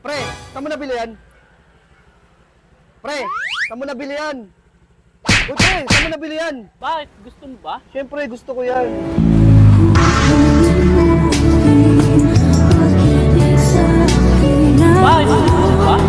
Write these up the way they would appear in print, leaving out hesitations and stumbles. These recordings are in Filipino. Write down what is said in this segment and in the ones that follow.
Pre, saan mo nabili yan? Pre, saan mo nabili yan? Uy, pre, saan mo nabili yan? Bakit? Gusto mo ba? Siyempre, gusto ko yan. Bakit? Gusto mo ba?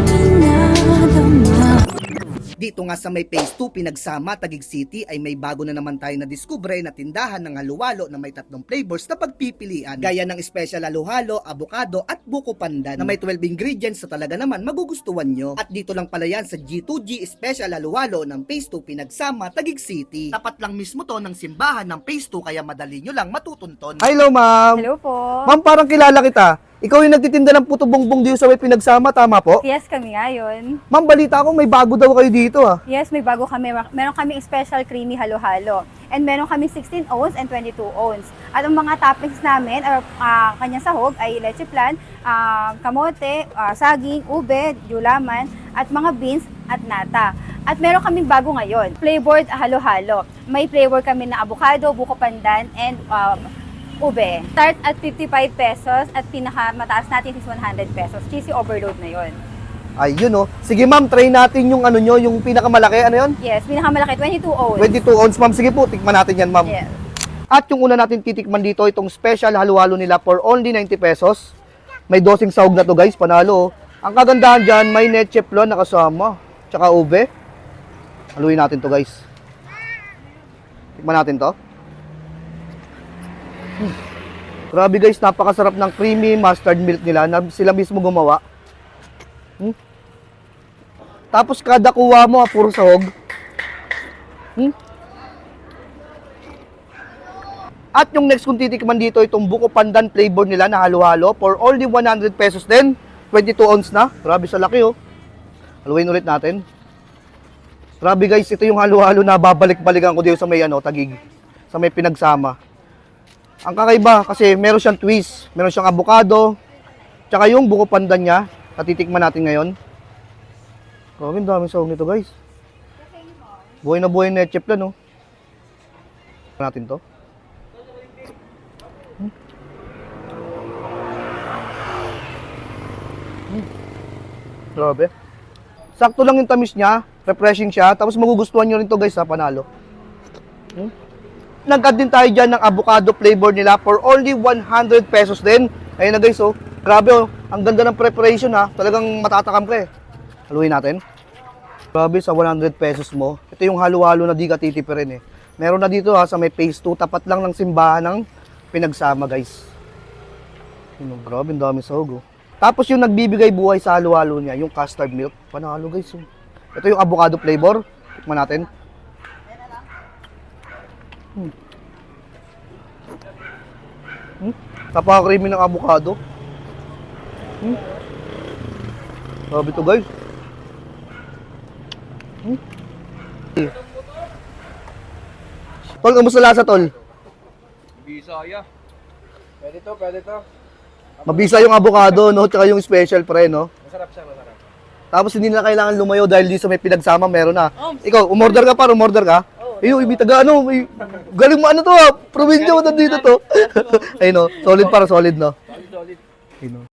Dito nga sa may Phase 2 Pinagsama, Taguig City ay may bago na naman tayo na diskubre na tindahan ng halo-halo na may 3 flavors na pagpipilian. Gaya ng special halo-halo, avocado at buko pandan na may 12 ingredients na talaga naman magugustuhan nyo. At dito lang pala yan sa G2G Special Halo-halo ng Phase 2 Pinagsama, Taguig City. Tapat lang mismo to ng simbahan ng Phase 2 kaya madali nyo lang matutunton. Hello, ma'am. Hello po. Ma'am, parang kilala kita. Ikaw yung nagtitinda ng puto bongbong dito sa may Pinagsama, tama po? Yes, kami ngayon. Ma'am, balita ko may bago daw kayo dito ah. Yes, may bago kami. Meron kaming special creamy halo-halo. And meron kaming 16 ounce and 22 ounce. At ang mga toppings namin, or kanyang sahog ay leche flan, kamote, saging, ube, gulaman, at mga beans at nata. At meron kaming bago ngayon, flavored halo-halo. May flavor kami na avocado, buko pandan, and ube. Start at 55 pesos at pinakamataas natin is 100 pesos. Cheesy overload na yon. Ayun oh. Sige ma'am, try natin yung ano nyo, yung pinakamalaki. Ano yun? Yes, pinakamalaki, 22 ounce. 22 ounce, ma'am. Sige po, tikman natin yan, ma'am. Yes. At yung una natin titikman dito, itong special halo-halo nila for only 90 pesos. May dosing sahog na to guys, panalo. Oh. Ang kagandahan dyan, may leche flan na kasama. Tsaka ube. Haluin natin to guys. Tikman natin to. Grabe guys, napakasarap ng creamy mustard milk nila na sila mismo gumawa. Tapos kada kuha mo, puro sahog. At yung next kong titikman dito, itong buko pandan flavor nila na halo-halo for only 100 pesos din. 22 ounce na. Grabe sa laki oh. Haluin ulit natin. Grabe guys, ito yung halo-halo na babalik-balikan ko dito sa may Taguig. Sa may Pinagsama. Ang kakaiba kasi meron siyang twist, meron siyang avocado, tsaka yung buko pandan niya, natitikman natin ngayon. Grabe, daming sahog nito guys. Buhay na buhay na leche flan, no? Natin to. Grabe. Sakto lang yung tamis niya, refreshing siya, tapos magugustuhan nyo rin to guys, ha, panalo. Nag-add din tayo dyan ng avocado flavor nila for only 100 pesos din. Ayun na guys, oh. Grabe, oh. Ang ganda ng preparation, ha. Talagang matatakam ka, eh. Haluin natin. Grabe, sa 100 pesos mo. Ito yung halo-halo na di ka titipirin, eh. Meron na dito, ha, sa may Phase 2. Tapat lang ng simbahan ng Pinagsama, guys. Grabe, ang dami sahog, oh. Tapos yung nagbibigay buhay sa halo-halo niya, yung custard milk. Panalo, guys, oh. Ito yung avocado flavor. Tikman natin. Napaka-creamy ng avocado. Grabe ito guys. Tol, kamusta lasa tol? Bisaya. Pwede to, pwede to. Mabisa yung avocado, no? Tsaka yung special pre, no? Masarap siya, masarap. Tapos hindi na kailangan lumayo dahil dito sa may Pinagsama meron na. Ikaw, umorder ka pa, umorder ka? Ayun, may taga ano, may galing mo ano to, probinsya mo nandito to. Ayun no, solid para solid no. Solid, solid. Ayun no.